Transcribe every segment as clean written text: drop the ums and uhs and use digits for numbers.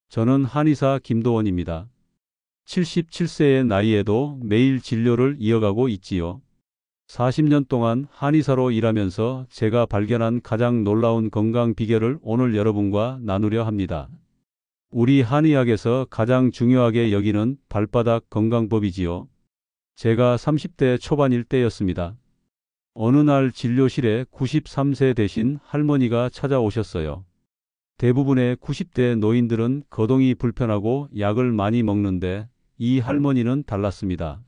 저는 한의사 김도원입니다. 77세의 나이에도 매일 진료를 이어가고 있지요. 40년 동안 한의사로 일하면서 제가 발견한 가장 놀라운 건강 비결을 오늘 여러분과 나누려 합니다. 우리 한의학에서 가장 중요하게 여기는 발바닥 건강법이지요. 제가 30대 초반일 때였습니다. 어느 날 진료실에 93세 되신 할머니가 찾아오셨어요. 대부분의 90대 노인들은 거동이 불편하고 약을 많이 먹는데 이 할머니는 달랐습니다.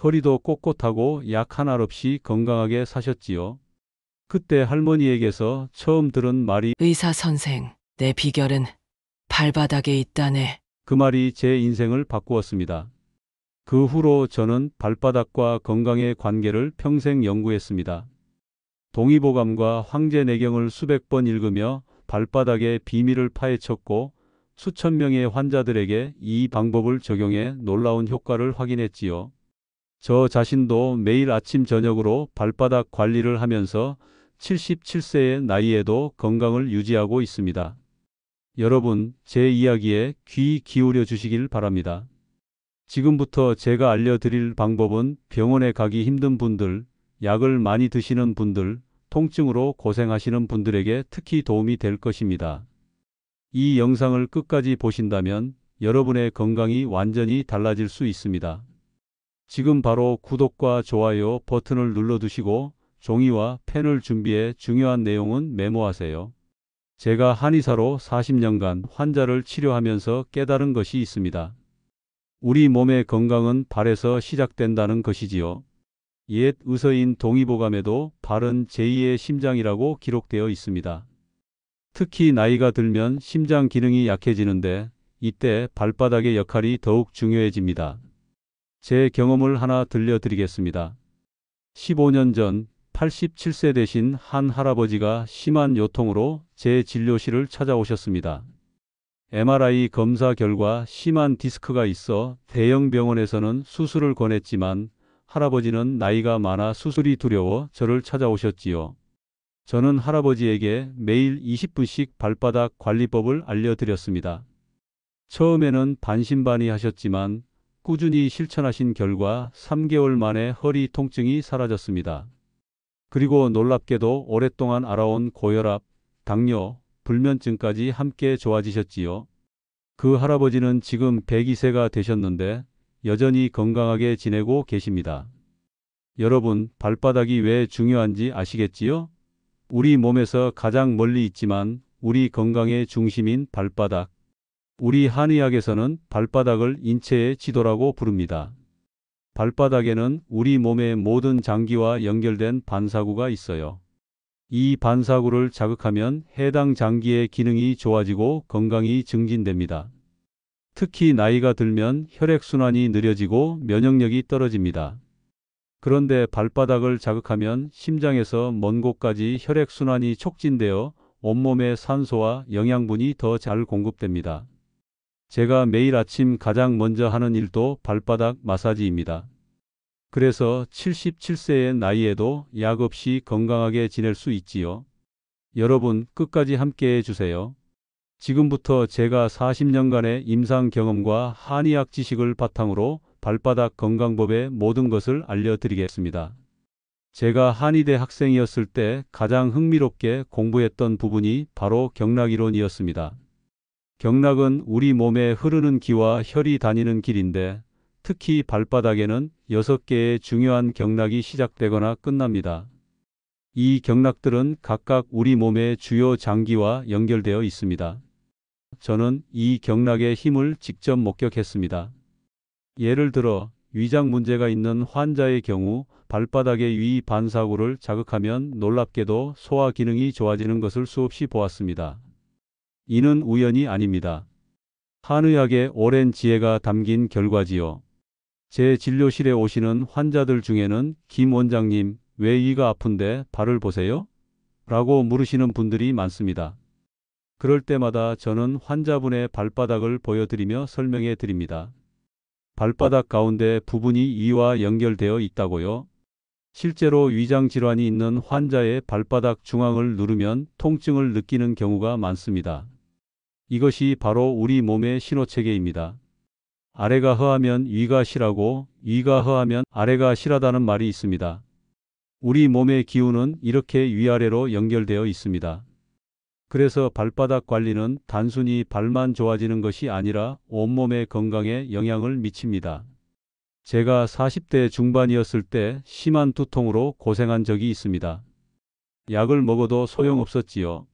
허리도 꼿꼿하고 약 하나 없이 건강하게 사셨지요. 그때 할머니에게서 처음 들은 말이 의사 선생, 내 비결은 발바닥에 있다네. 그 말이 제 인생을 바꾸었습니다. 그 후로 저는 발바닥과 건강의 관계를 평생 연구했습니다. 동의보감과 황제내경을 수백 번 읽으며 발바닥의 비밀을 파헤쳤고 수천 명의 환자들에게 이 방법을 적용해 놀라운 효과를 확인했지요. 저 자신도 매일 아침 저녁으로 발바닥 관리를 하면서 77세의 나이에도 건강을 유지하고 있습니다. 여러분, 제 이야기에 귀 기울여 주시길 바랍니다. 지금부터 제가 알려드릴 방법은 병원에 가기 힘든 분들, 약을 많이 드시는 분들, 통증으로 고생하시는 분들에게 특히 도움이 될 것입니다. 이 영상을 끝까지 보신다면 여러분의 건강이 완전히 달라질 수 있습니다. 지금 바로 구독과 좋아요 버튼을 눌러두시고 종이와 펜을 준비해 중요한 내용은 메모하세요. 제가 한의사로 40년간 환자를 치료하면서 깨달은 것이 있습니다. 우리 몸의 건강은 발에서 시작된다는 것이지요. 옛 의서인 동의보감에도 발은 제2의 심장이라고 기록되어 있습니다. 특히 나이가 들면 심장 기능이 약해지는데 이때 발바닥의 역할이 더욱 중요해집니다. 제 경험을 하나 들려드리겠습니다. 15년 전 87세 되신 한 할아버지가 심한 요통으로 제 진료실을 찾아오셨습니다. MRI 검사 결과 심한 디스크가 있어 대형 병원에서는 수술을 권했지만 할아버지는 나이가 많아 수술이 두려워 저를 찾아오셨지요. 저는 할아버지에게 매일 20분씩 발바닥 관리법을 알려드렸습니다. 처음에는 반신반의하셨지만 꾸준히 실천하신 결과 3개월 만에 허리 통증이 사라졌습니다. 그리고 놀랍게도 오랫동안 앓아온 고혈압, 당뇨, 불면증까지 함께 좋아지셨지요. 그 할아버지는 지금 102세가 되셨는데 여전히 건강하게 지내고 계십니다. 여러분, 발바닥이 왜 중요한지 아시겠지요? 우리 몸에서 가장 멀리 있지만 우리 건강의 중심인 발바닥. 우리 한의학에서는 발바닥을 인체의 지도라고 부릅니다. 발바닥에는 우리 몸의 모든 장기와 연결된 반사구가 있어요. 이 반사구를 자극하면 해당 장기의 기능이 좋아지고 건강이 증진됩니다. 특히 나이가 들면 혈액순환이 느려지고 면역력이 떨어집니다. 그런데 발바닥을 자극하면 심장에서 먼 곳까지 혈액순환이 촉진되어 온몸에 산소와 영양분이 더 잘 공급됩니다. 제가 매일 아침 가장 먼저 하는 일도 발바닥 마사지입니다. 그래서 77세의 나이에도 약 없이 건강하게 지낼 수 있지요. 여러분, 끝까지 함께 해주세요. 지금부터 제가 40년간의 임상 경험과 한의학 지식을 바탕으로 발바닥 건강법의 모든 것을 알려드리겠습니다. 제가 한의대 학생이었을 때 가장 흥미롭게 공부했던 부분이 바로 경락이론이었습니다. 경락은 우리 몸에 흐르는 기와 혈이 다니는 길인데 특히 발바닥에는 6개의 중요한 경락이 시작되거나 끝납니다. 이 경락들은 각각 우리 몸의 주요 장기와 연결되어 있습니다. 저는 이 경락의 힘을 직접 목격했습니다. 예를 들어 위장 문제가 있는 환자의 경우 발바닥의 위 반사구를 자극하면 놀랍게도 소화 기능이 좋아지는 것을 수없이 보았습니다. 이는 우연이 아닙니다. 한의학의 오랜 지혜가 담긴 결과지요. 제 진료실에 오시는 환자들 중에는 김 원장님, 왜 위가 아픈데 발을 보세요? 라고 물으시는 분들이 많습니다. 그럴 때마다 저는 환자분의 발바닥을 보여드리며 설명해 드립니다. 발바닥 가운데 부분이 이와 연결되어 있다고요. 실제로 위장 질환이 있는 환자의 발바닥 중앙을 누르면 통증을 느끼는 경우가 많습니다. 이것이 바로 우리 몸의 신호체계입니다. 아래가 허하면 위가 실하고 위가 허하면 아래가 실하다는 말이 있습니다. 우리 몸의 기운은 이렇게 위아래로 연결되어 있습니다. 그래서 발바닥 관리는 단순히 발만 좋아지는 것이 아니라 온몸의 건강에 영향을 미칩니다. 제가 40대 중반이었을 때 심한 두통으로 고생한 적이 있습니다. 약을 먹어도 소용없었지요.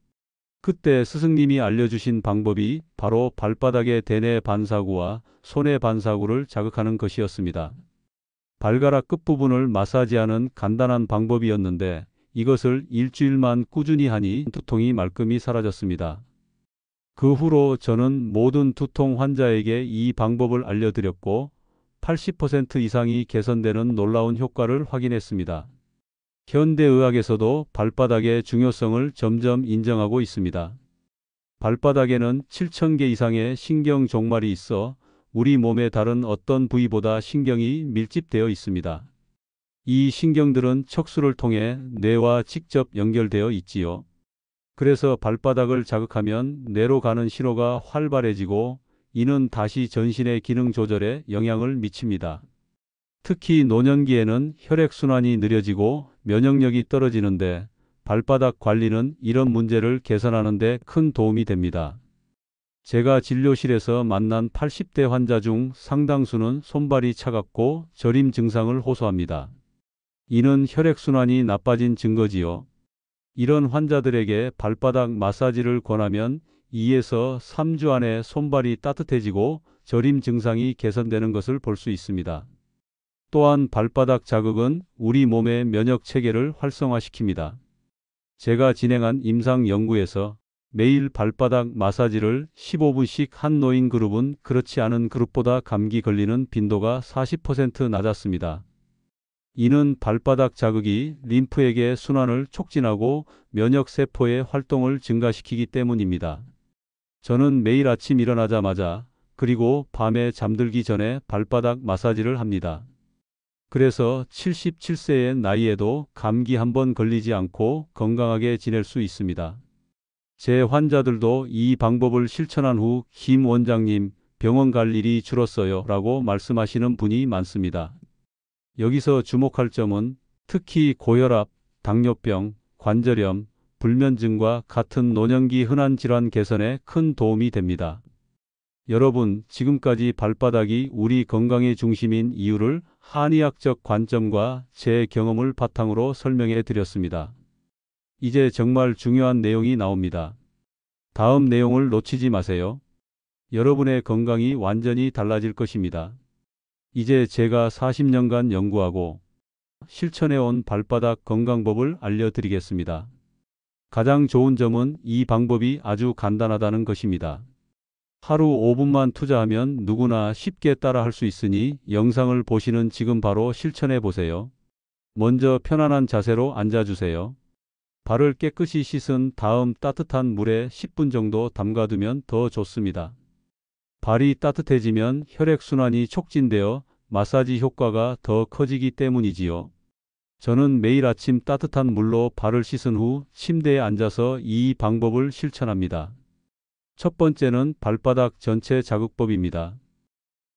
그때 스승님이 알려주신 방법이 바로 발바닥의 대뇌 반사구와 소뇌 반사구를 자극하는 것이었습니다. 발가락 끝부분을 마사지하는 간단한 방법이었는데 이것을 일주일만 꾸준히 하니 두통이 말끔히 사라졌습니다. 그 후로 저는 모든 두통 환자에게 이 방법을 알려드렸고 80% 이상이 개선되는 놀라운 효과를 확인했습니다. 현대의학에서도 발바닥의 중요성을 점점 인정하고 있습니다. 발바닥에는 7,000개 이상의 신경 종말이 있어 우리 몸의 다른 어떤 부위보다 신경이 밀집되어 있습니다. 이 신경들은 척수를 통해 뇌와 직접 연결되어 있지요. 그래서 발바닥을 자극하면 뇌로 가는 신호가 활발해지고 이는 다시 전신의 기능 조절에 영향을 미칩니다. 특히 노년기에는 혈액순환이 느려지고 면역력이 떨어지는데 발바닥 관리는 이런 문제를 개선하는 데 큰 도움이 됩니다. 제가 진료실에서 만난 80대 환자 중 상당수는 손발이 차갑고 저림 증상을 호소합니다. 이는 혈액순환이 나빠진 증거지요. 이런 환자들에게 발바닥 마사지를 권하면 2에서 3주 안에 손발이 따뜻해지고 저림 증상이 개선되는 것을 볼 수 있습니다. 또한 발바닥 자극은 우리 몸의 면역 체계를 활성화시킵니다. 제가 진행한 임상 연구에서 매일 발바닥 마사지를 15분씩 한 노인 그룹은 그렇지 않은 그룹보다 감기 걸리는 빈도가 40% 낮았습니다. 이는 발바닥 자극이 림프에게 순환을 촉진하고 면역 세포의 활동을 증가시키기 때문입니다. 저는 매일 아침 일어나자마자 그리고 밤에 잠들기 전에 발바닥 마사지를 합니다. 그래서 77세의 나이에도 감기 한 번 걸리지 않고 건강하게 지낼 수 있습니다. 제 환자들도 이 방법을 실천한 후 김 원장님, 병원 갈 일이 줄었어요 라고 말씀하시는 분이 많습니다. 여기서 주목할 점은 특히 고혈압, 당뇨병, 관절염, 불면증과 같은 노년기 흔한 질환 개선에 큰 도움이 됩니다. 여러분, 지금까지 발바닥이 우리 건강의 중심인 이유를 한의학적 관점과 제 경험을 바탕으로 설명해 드렸습니다. 이제 정말 중요한 내용이 나옵니다. 다음 내용을 놓치지 마세요. 여러분의 건강이 완전히 달라질 것입니다. 이제 제가 40년간 연구하고 실천해온 발바닥 건강법을 알려드리겠습니다. 가장 좋은 점은 이 방법이 아주 간단하다는 것입니다. 하루 5분만 투자하면 누구나 쉽게 따라할 수 있으니 영상을 보시는 지금 바로 실천해 보세요. 먼저 편안한 자세로 앉아주세요. 발을 깨끗이 씻은 다음 따뜻한 물에 10분 정도 담가두면 더 좋습니다. 발이 따뜻해지면 혈액순환이 촉진되어 마사지 효과가 더 커지기 때문이지요. 저는 매일 아침 따뜻한 물로 발을 씻은 후 침대에 앉아서 이 방법을 실천합니다. 첫 번째는 발바닥 전체 자극법입니다.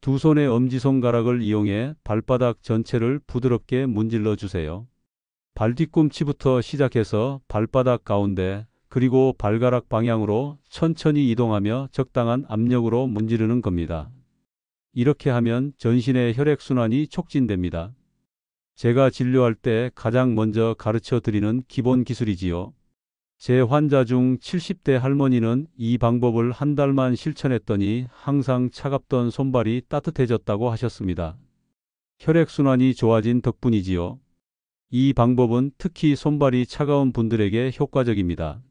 두 손의 엄지손가락을 이용해 발바닥 전체를 부드럽게 문질러 주세요. 발 뒤꿈치부터 시작해서 발바닥 가운데 그리고 발가락 방향으로 천천히 이동하며 적당한 압력으로 문지르는 겁니다. 이렇게 하면 전신의 혈액순환이 촉진됩니다. 제가 진료할 때 가장 먼저 가르쳐 드리는 기본 기술이지요. 제 환자 중 70대 할머니는 이 방법을 한 달만 실천했더니 항상 차갑던 손발이 따뜻해졌다고 하셨습니다. 혈액순환이 좋아진 덕분이지요. 이 방법은 특히 손발이 차가운 분들에게 효과적입니다.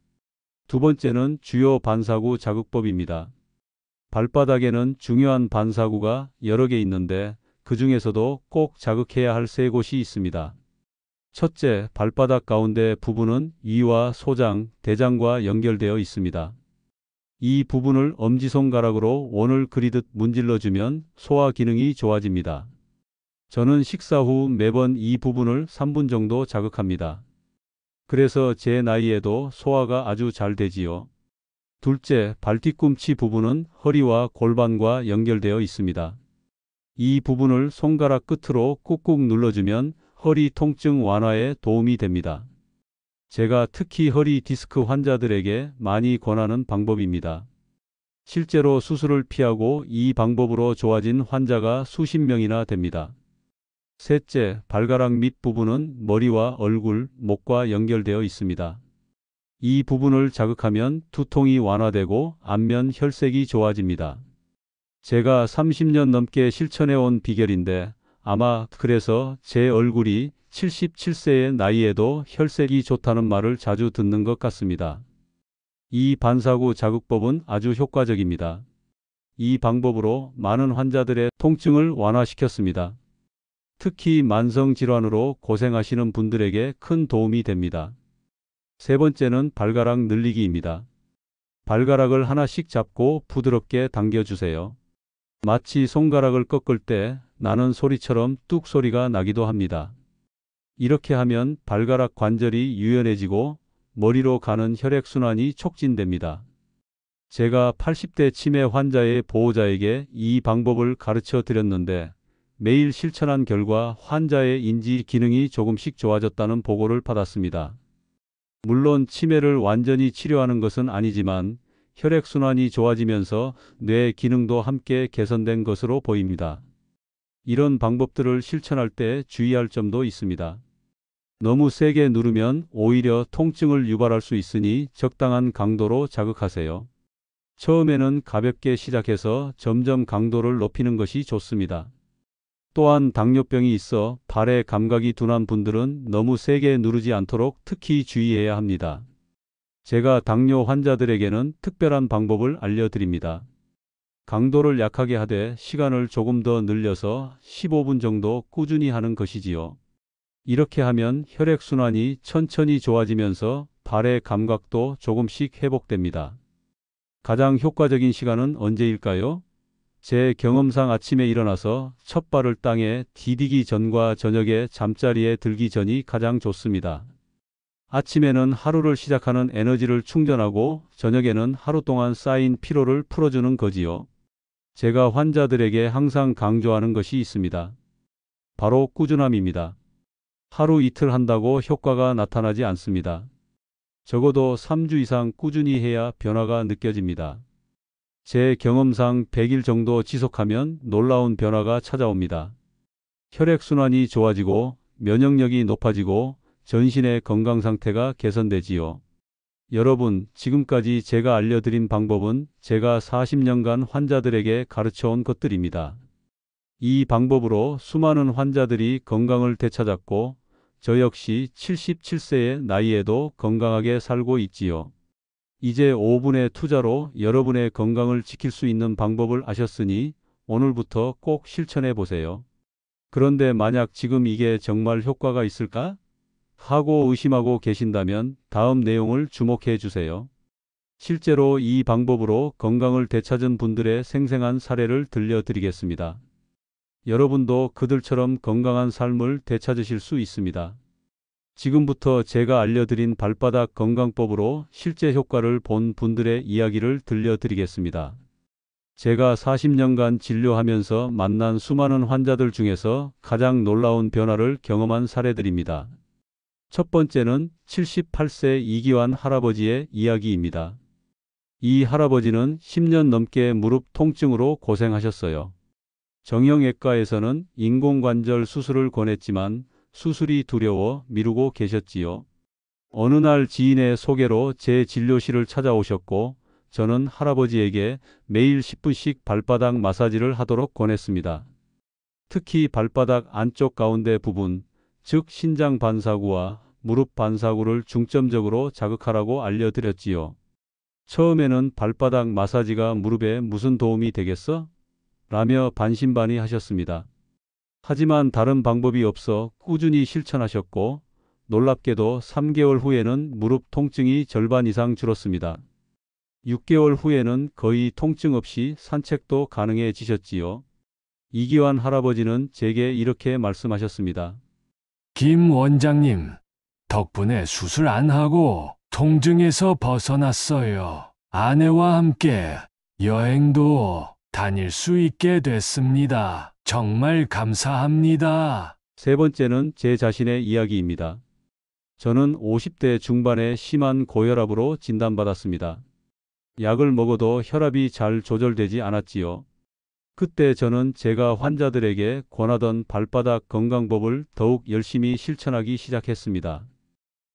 두 번째는 주요 반사구 자극법입니다. 발바닥에는 중요한 반사구가 여러 개 있는데 그 중에서도 꼭 자극해야 할 세 곳이 있습니다. 첫째, 발바닥 가운데 부분은 위와 소장, 대장과 연결되어 있습니다. 이 부분을 엄지손가락으로 원을 그리듯 문질러주면 소화 기능이 좋아집니다. 저는 식사 후 매번 이 부분을 3분 정도 자극합니다. 그래서 제 나이에도 소화가 아주 잘 되지요. 둘째, 발뒤꿈치 부분은 허리와 골반과 연결되어 있습니다. 이 부분을 손가락 끝으로 꾹꾹 눌러주면 허리 통증 완화에 도움이 됩니다. 제가 특히 허리 디스크 환자들에게 많이 권하는 방법입니다. 실제로 수술을 피하고 이 방법으로 좋아진 환자가 수십 명이나 됩니다. 셋째, 발가락 밑부분은 머리와 얼굴, 목과 연결되어 있습니다. 이 부분을 자극하면 두통이 완화되고 안면 혈색이 좋아집니다. 제가 30년 넘게 실천해온 비결인데 아마 그래서 제 얼굴이 77세의 나이에도 혈색이 좋다는 말을 자주 듣는 것 같습니다. 이 반사구 자극법은 아주 효과적입니다. 이 방법으로 많은 환자들의 통증을 완화시켰습니다. 특히 만성질환으로 고생하시는 분들에게 큰 도움이 됩니다. 세 번째는 발가락 늘리기입니다. 발가락을 하나씩 잡고 부드럽게 당겨주세요. 마치 손가락을 꺾을 때 나는 소리처럼 뚝 소리가 나기도 합니다. 이렇게 하면 발가락 관절이 유연해지고 머리로 가는 혈액순환이 촉진됩니다. 제가 80대 치매 환자의 보호자에게 이 방법을 가르쳐 드렸는데 매일 실천한 결과 환자의 인지 기능이 조금씩 좋아졌다는 보고를 받았습니다. 물론 치매를 완전히 치료하는 것은 아니지만 혈액순환이 좋아지면서 뇌 기능도 함께 개선된 것으로 보입니다. 이런 방법들을 실천할 때 주의할 점도 있습니다. 너무 세게 누르면 오히려 통증을 유발할 수 있으니 적당한 강도로 자극하세요. 처음에는 가볍게 시작해서 점점 강도를 높이는 것이 좋습니다. 또한 당뇨병이 있어 발의 감각이 둔한 분들은 너무 세게 누르지 않도록 특히 주의해야 합니다. 제가 당뇨 환자들에게는 특별한 방법을 알려드립니다. 강도를 약하게 하되 시간을 조금 더 늘려서 15분 정도 꾸준히 하는 것이지요. 이렇게 하면 혈액순환이 천천히 좋아지면서 발의 감각도 조금씩 회복됩니다. 가장 효과적인 시간은 언제일까요? 제 경험상 아침에 일어나서 첫 발을 땅에 디디기 전과 저녁에 잠자리에 들기 전이 가장 좋습니다. 아침에는 하루를 시작하는 에너지를 충전하고 저녁에는 하루 동안 쌓인 피로를 풀어주는 거지요. 제가 환자들에게 항상 강조하는 것이 있습니다. 바로 꾸준함입니다. 하루 이틀 한다고 효과가 나타나지 않습니다. 적어도 3주 이상 꾸준히 해야 변화가 느껴집니다. 제 경험상 100일 정도 지속하면 놀라운 변화가 찾아옵니다. 혈액순환이 좋아지고 면역력이 높아지고 전신의 건강 상태가 개선되지요. 여러분, 지금까지 제가 알려드린 방법은 제가 40년간 환자들에게 가르쳐온 것들입니다. 이 방법으로 수많은 환자들이 건강을 되찾았고 저 역시 77세의 나이에도 건강하게 살고 있지요. 이제 5분의 투자로 여러분의 건강을 지킬 수 있는 방법을 아셨으니 오늘부터 꼭 실천해 보세요. 그런데 만약 지금 이게 정말 효과가 있을까? 하고 의심하고 계신다면 다음 내용을 주목해 주세요. 실제로 이 방법으로 건강을 되찾은 분들의 생생한 사례를 들려드리겠습니다. 여러분도 그들처럼 건강한 삶을 되찾으실 수 있습니다. 지금부터 제가 알려드린 발바닥 건강법으로 실제 효과를 본 분들의 이야기를 들려드리겠습니다. 제가 40년간 진료하면서 만난 수많은 환자들 중에서 가장 놀라운 변화를 경험한 사례들입니다. 첫 번째는 78세 이기환 할아버지의 이야기입니다. 이 할아버지는 10년 넘게 무릎 통증으로 고생하셨어요. 정형외과에서는 인공관절 수술을 권했지만 수술이 두려워 미루고 계셨지요. 어느 날 지인의 소개로 제 진료실을 찾아오셨고 저는 할아버지에게 매일 10분씩 발바닥 마사지를 하도록 권했습니다. 특히 발바닥 안쪽 가운데 부분, 즉 신장 반사구와 무릎 반사구를 중점적으로 자극하라고 알려드렸지요. 처음에는 발바닥 마사지가 무릎에 무슨 도움이 되겠어? 라며 반신반의하셨습니다. 하지만 다른 방법이 없어 꾸준히 실천하셨고 놀랍게도 3개월 후에는 무릎 통증이 절반 이상 줄었습니다. 6개월 후에는 거의 통증 없이 산책도 가능해지셨지요. 이기환 할아버지는 제게 이렇게 말씀하셨습니다. 김 원장님, 덕분에 수술 안 하고 통증에서 벗어났어요. 아내와 함께 여행도 다닐 수 있게 됐습니다. 정말 감사합니다. 세 번째는 제 자신의 이야기입니다. 저는 50대 중반에 심한 고혈압으로 진단받았습니다. 약을 먹어도 혈압이 잘 조절되지 않았지요. 그때 저는 제가 환자들에게 권하던 발바닥 건강법을 더욱 열심히 실천하기 시작했습니다.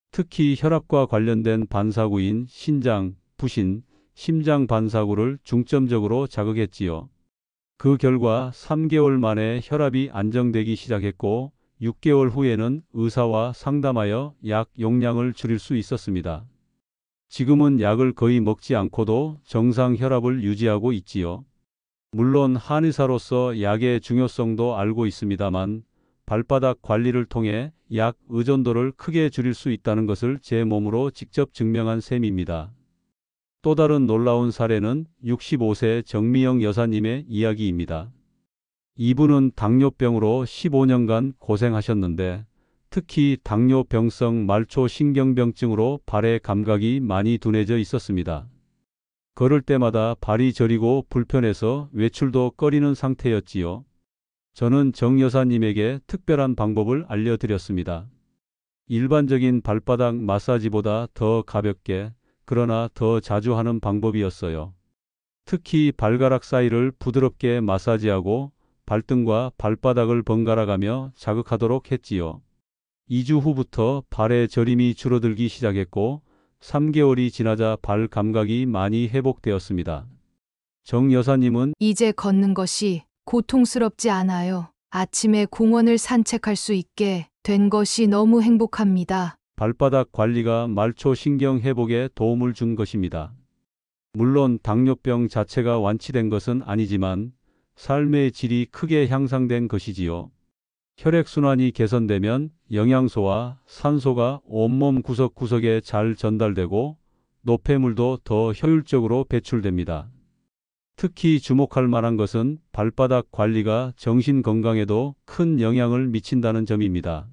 특히 혈압과 관련된 반사구인 신장, 부신, 심장 반사구를 중점적으로 자극했지요. 그 결과 3개월 만에 혈압이 안정되기 시작했고 6개월 후에는 의사와 상담하여 약 용량을 줄일 수 있었습니다. 지금은 약을 거의 먹지 않고도 정상 혈압을 유지하고 있지요. 물론 한의사로서 약의 중요성도 알고 있습니다만 발바닥 관리를 통해 약 의존도를 크게 줄일 수 있다는 것을 제 몸으로 직접 증명한 셈입니다. 또 다른 놀라운 사례는 65세 정미영 여사님의 이야기입니다. 이분은 당뇨병으로 15년간 고생하셨는데 특히 당뇨병성 말초신경병증으로 발의 감각이 많이 둔해져 있었습니다. 걸을 때마다 발이 저리고 불편해서 외출도 꺼리는 상태였지요. 저는 정 여사님에게 특별한 방법을 알려드렸습니다. 일반적인 발바닥 마사지보다 더 가볍게 그러나 더 자주 하는 방법이었어요. 특히 발가락 사이를 부드럽게 마사지하고 발등과 발바닥을 번갈아 가며 자극하도록 했지요. 2주 후부터 발의 저림이 줄어들기 시작했고 3개월이 지나자 발 감각이 많이 회복되었습니다. 정 여사님은 이제 걷는 것이 고통스럽지 않아요. 아침에 공원을 산책할 수 있게 된 것이 너무 행복합니다. 발바닥 관리가 말초 신경 회복에 도움을 준 것입니다. 물론 당뇨병 자체가 완치된 것은 아니지만 삶의 질이 크게 향상된 것이지요. 혈액순환이 개선되면 영양소와 산소가 온몸 구석구석에 잘 전달되고 노폐물도 더 효율적으로 배출됩니다. 특히 주목할 만한 것은 발바닥 관리가 정신 건강에도 큰 영향을 미친다는 점입니다.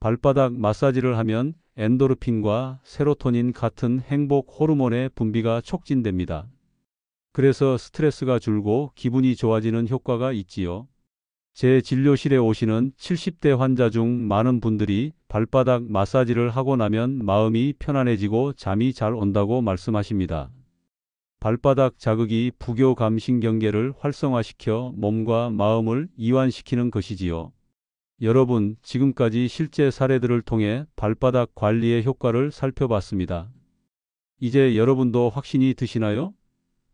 발바닥 마사지를 하면 엔도르핀과 세로토닌 같은 행복 호르몬의 분비가 촉진됩니다. 그래서 스트레스가 줄고 기분이 좋아지는 효과가 있지요. 제 진료실에 오시는 70대 환자 중 많은 분들이 발바닥 마사지를 하고 나면 마음이 편안해지고 잠이 잘 온다고 말씀하십니다. 발바닥 자극이 부교감신경계를 활성화시켜 몸과 마음을 이완시키는 것이지요. 여러분, 지금까지 실제 사례들을 통해 발바닥 관리의 효과를 살펴봤습니다. 이제 여러분도 확신이 드시나요?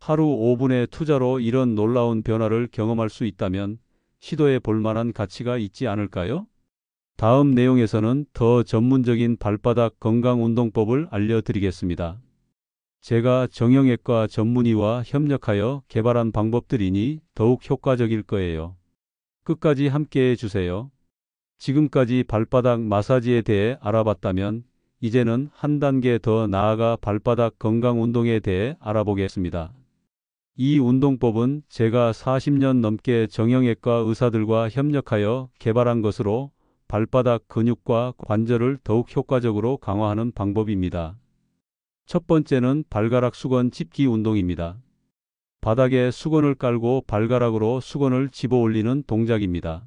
하루 5분의 투자로 이런 놀라운 변화를 경험할 수 있다면 시도해 볼 만한 가치가 있지 않을까요? 다음 내용에서는 더 전문적인 발바닥 건강운동법을 알려드리겠습니다. 제가 정형외과 전문의와 협력하여 개발한 방법들이니 더욱 효과적일 거예요. 끝까지 함께해 주세요. 지금까지 발바닥 마사지에 대해 알아봤다면 이제는 한 단계 더 나아가 발바닥 건강 운동에 대해 알아보겠습니다. 이 운동법은 제가 40년 넘게 정형외과 의사들과 협력하여 개발한 것으로 발바닥 근육과 관절을 더욱 효과적으로 강화하는 방법입니다. 첫 번째는 발가락 수건 찝기 운동입니다. 바닥에 수건을 깔고 발가락으로 수건을 집어 올리는 동작입니다.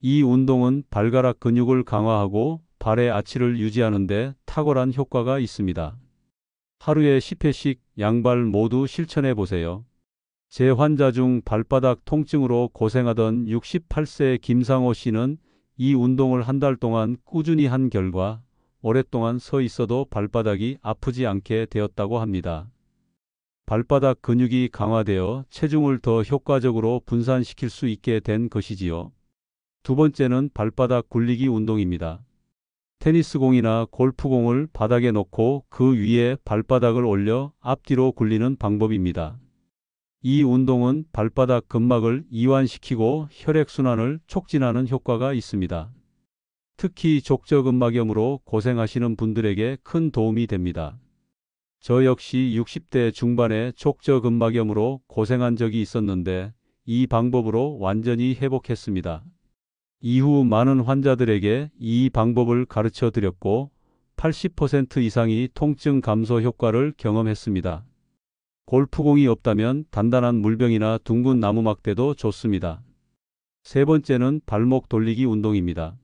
이 운동은 발가락 근육을 강화하고 발의 아치를 유지하는 데 탁월한 효과가 있습니다. 하루에 10회씩 양발 모두 실천해 보세요. 제 환자 중 발바닥 통증으로 고생하던 68세 김상호 씨는 이 운동을 한 달 동안 꾸준히 한 결과 오랫동안 서 있어도 발바닥이 아프지 않게 되었다고 합니다. 발바닥 근육이 강화되어 체중을 더 효과적으로 분산시킬 수 있게 된 것이지요. 두 번째는 발바닥 굴리기 운동입니다. 테니스공이나 골프공을 바닥에 놓고 그 위에 발바닥을 올려 앞뒤로 굴리는 방법입니다. 이 운동은 발바닥 근막을 이완시키고 혈액순환을 촉진하는 효과가 있습니다. 특히 족저근막염으로 고생하시는 분들에게 큰 도움이 됩니다. 저 역시 60대 중반에 족저근막염으로 고생한 적이 있었는데 이 방법으로 완전히 회복했습니다. 이후 많은 환자들에게 이 방법을 가르쳐 드렸고 80% 이상이 통증 감소 효과를 경험했습니다. 골프공이 없다면 단단한 물병이나 둥근 나무 막대도 좋습니다. 세 번째는 발목 돌리기 운동입니다.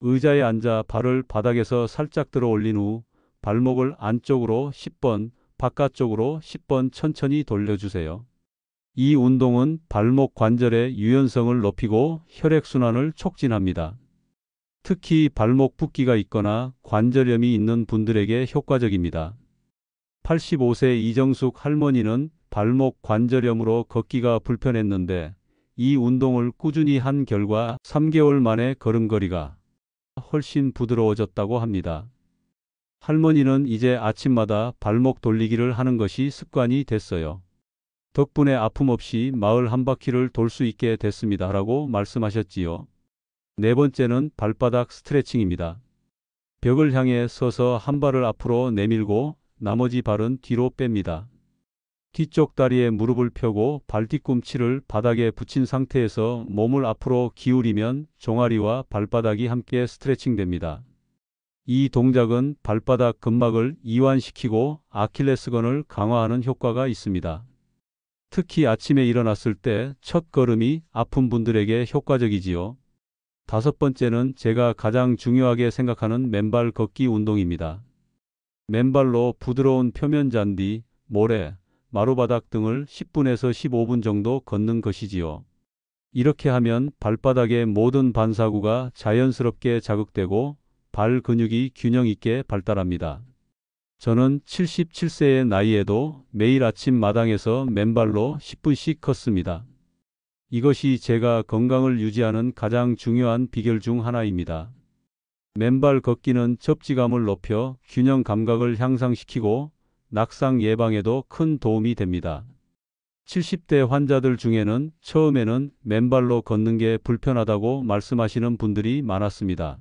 의자에 앉아 발을 바닥에서 살짝 들어 올린 후 발목을 안쪽으로 10번, 바깥쪽으로 10번 천천히 돌려주세요. 이 운동은 발목 관절의 유연성을 높이고 혈액순환을 촉진합니다. 특히 발목 붓기가 있거나 관절염이 있는 분들에게 효과적입니다. 85세 이정숙 할머니는 발목 관절염으로 걷기가 불편했는데 이 운동을 꾸준히 한 결과 3개월 만에 걸음걸이가 훨씬 부드러워졌다고 합니다. 할머니는 이제 아침마다 발목 돌리기를 하는 것이 습관이 됐어요. 덕분에 아픔 없이 마을 한 바퀴를 돌 수 있게 됐습니다. 라고 말씀하셨지요. 네 번째는 발바닥 스트레칭입니다. 벽을 향해 서서 한 발을 앞으로 내밀고 나머지 발은 뒤로 뺍니다. 뒤쪽 다리에 무릎을 펴고 발뒤꿈치를 바닥에 붙인 상태에서 몸을 앞으로 기울이면 종아리와 발바닥이 함께 스트레칭됩니다. 이 동작은 발바닥 근막을 이완시키고 아킬레스건을 강화하는 효과가 있습니다. 특히 아침에 일어났을 때 첫 걸음이 아픈 분들에게 효과적이지요. 다섯 번째는 제가 가장 중요하게 생각하는 맨발 걷기 운동입니다. 맨발로 부드러운 표면 잔디, 모래, 마루바닥 등을 10분에서 15분 정도 걷는 것이지요. 이렇게 하면 발바닥의 모든 반사구가 자연스럽게 자극되고 발 근육이 균형 있게 발달합니다. 저는 77세의 나이에도 매일 아침 마당에서 맨발로 10분씩 걷습니다. 이것이 제가 건강을 유지하는 가장 중요한 비결 중 하나입니다. 맨발 걷기는 접지감을 높여 균형 감각을 향상시키고 낙상 예방에도 큰 도움이 됩니다. 70대 환자들 중에는 처음에는 맨발로 걷는 게 불편하다고 말씀하시는 분들이 많았습니다.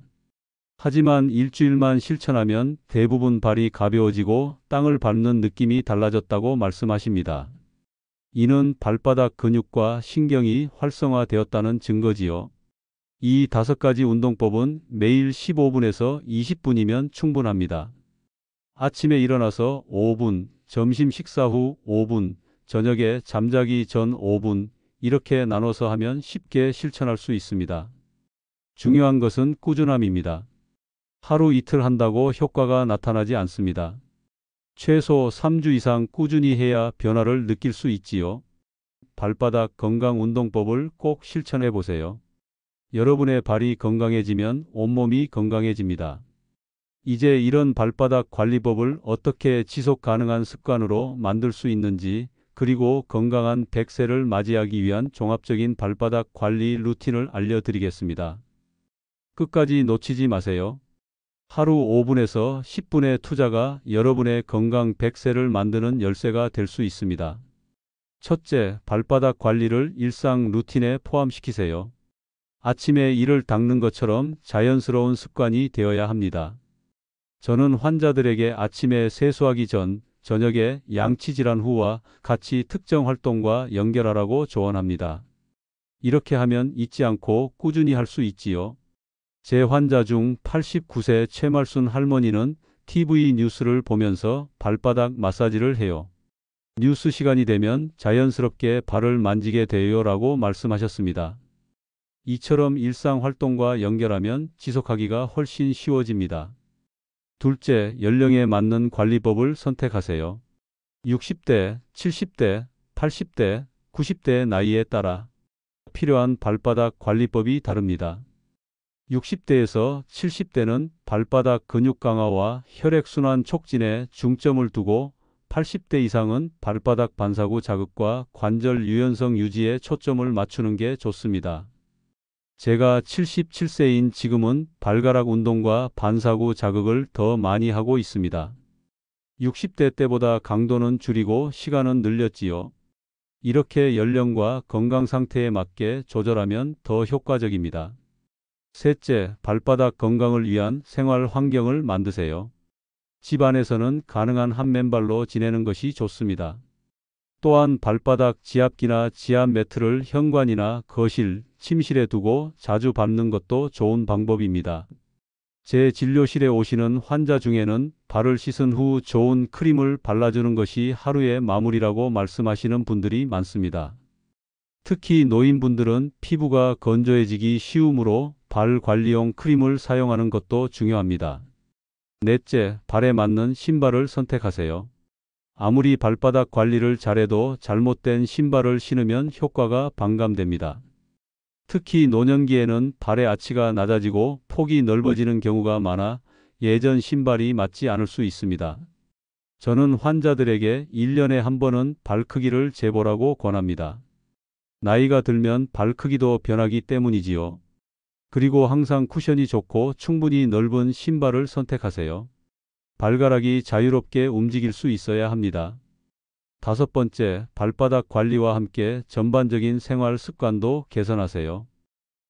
하지만 일주일만 실천하면 대부분 발이 가벼워지고 땅을 밟는 느낌이 달라졌다고 말씀하십니다. 이는 발바닥 근육과 신경이 활성화되었다는 증거지요. 이 5가지 운동법은 매일 15분에서 20분이면 충분합니다. 아침에 일어나서 5분, 점심 식사 후 5분, 저녁에 잠자기 전 5분, 이렇게 나눠서 하면 쉽게 실천할 수 있습니다. 중요한 것은 꾸준함입니다. 하루 이틀 한다고 효과가 나타나지 않습니다. 최소 3주 이상 꾸준히 해야 변화를 느낄 수 있지요. 발바닥 건강 운동법을 꼭 실천해 보세요. 여러분의 발이 건강해지면 온몸이 건강해집니다. 이제 이런 발바닥 관리법을 어떻게 지속 가능한 습관으로 만들 수 있는지, 그리고 건강한 100세를 맞이하기 위한 종합적인 발바닥 관리 루틴을 알려드리겠습니다. 끝까지 놓치지 마세요. 하루 5분에서 10분의 투자가 여러분의 건강 100세를 만드는 열쇠가 될 수 있습니다. 첫째, 발바닥 관리를 일상 루틴에 포함시키세요. 아침에 이를 닦는 것처럼 자연스러운 습관이 되어야 합니다. 저는 환자들에게 아침에 세수하기 전, 저녁에 양치질한 후와 같이 특정 활동과 연결하라고 조언합니다. 이렇게 하면 잊지 않고 꾸준히 할 수 있지요. 제 환자 중 89세 최말순 할머니는 TV 뉴스를 보면서 발바닥 마사지를 해요. 뉴스 시간이 되면 자연스럽게 발을 만지게 돼요라고 말씀하셨습니다. 이처럼 일상 활동과 연결하면 지속하기가 훨씬 쉬워집니다. 둘째, 연령에 맞는 관리법을 선택하세요. 60대, 70대, 80대, 90대 나이에 따라 필요한 발바닥 관리법이 다릅니다. 60대에서 70대는 발바닥 근육 강화와 혈액순환 촉진에 중점을 두고 80대 이상은 발바닥 반사구 자극과 관절 유연성 유지에 초점을 맞추는 게 좋습니다. 제가 77세인 지금은 발가락 운동과 반사구 자극을 더 많이 하고 있습니다. 60대 때보다 강도는 줄이고 시간은 늘렸지요. 이렇게 연령과 건강 상태에 맞게 조절하면 더 효과적입니다. 셋째, 발바닥 건강을 위한 생활 환경을 만드세요. 집 안에서는 가능한 한 맨발로 지내는 것이 좋습니다. 또한 발바닥 지압기나 지압 매트를 현관이나 거실, 침실에 두고 자주 밟는 것도 좋은 방법입니다. 제 진료실에 오시는 환자 중에는 발을 씻은 후 좋은 크림을 발라주는 것이 하루의 마무리라고 말씀하시는 분들이 많습니다. 특히 노인분들은 피부가 건조해지기 쉬우므로 발 관리용 크림을 사용하는 것도 중요합니다. 넷째, 발에 맞는 신발을 선택하세요. 아무리 발바닥 관리를 잘해도 잘못된 신발을 신으면 효과가 반감됩니다. 특히 노년기에는 발의 아치가 낮아지고 폭이 넓어지는 경우가 많아 예전 신발이 맞지 않을 수 있습니다. 저는 환자들에게 1년에 한 번은 발 크기를 재보라고 권합니다. 나이가 들면 발 크기도 변하기 때문이지요. 그리고 항상 쿠션이 좋고 충분히 넓은 신발을 선택하세요. 발가락이 자유롭게 움직일 수 있어야 합니다. 다섯 번째, 발바닥 관리와 함께 전반적인 생활 습관도 개선하세요.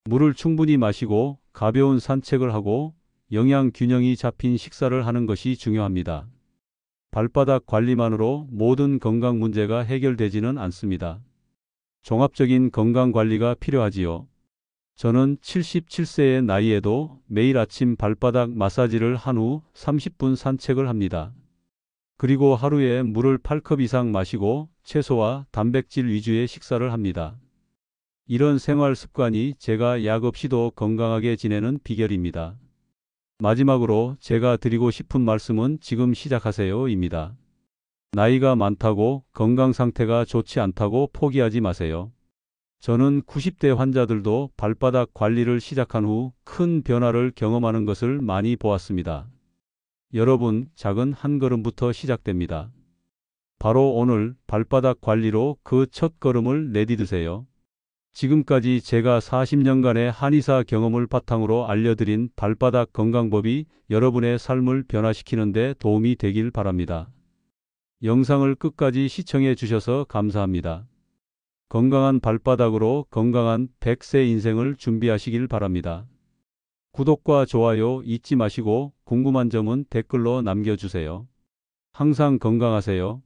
물을 충분히 마시고 가벼운 산책을 하고 영양 균형이 잡힌 식사를 하는 것이 중요합니다. 발바닥 관리만으로 모든 건강 문제가 해결되지는 않습니다. 종합적인 건강 관리가 필요하지요. 저는 77세의 나이에도 매일 아침 발바닥 마사지를 한 후 30분 산책을 합니다. 그리고 하루에 물을 8컵 이상 마시고 채소와 단백질 위주의 식사를 합니다. 이런 생활 습관이 제가 약 없이도 건강하게 지내는 비결입니다. 마지막으로 제가 드리고 싶은 말씀은 지금 시작하세요입니다. 나이가 많다고 건강 상태가 좋지 않다고 포기하지 마세요. 저는 90대 환자들도 발바닥 관리를 시작한 후 큰 변화를 경험하는 것을 많이 보았습니다. 여러분, 작은 한 걸음부터 시작됩니다. 바로 오늘 발바닥 관리로 그 첫 걸음을 내디드세요. 지금까지 제가 40년간의 한의사 경험을 바탕으로 알려드린 발바닥 건강법이 여러분의 삶을 변화시키는 데 도움이 되길 바랍니다. 영상을 끝까지 시청해 주셔서 감사합니다. 건강한 발바닥으로 건강한 100세 인생을 준비하시길 바랍니다. 구독과 좋아요 잊지 마시고 궁금한 점은 댓글로 남겨주세요. 항상 건강하세요.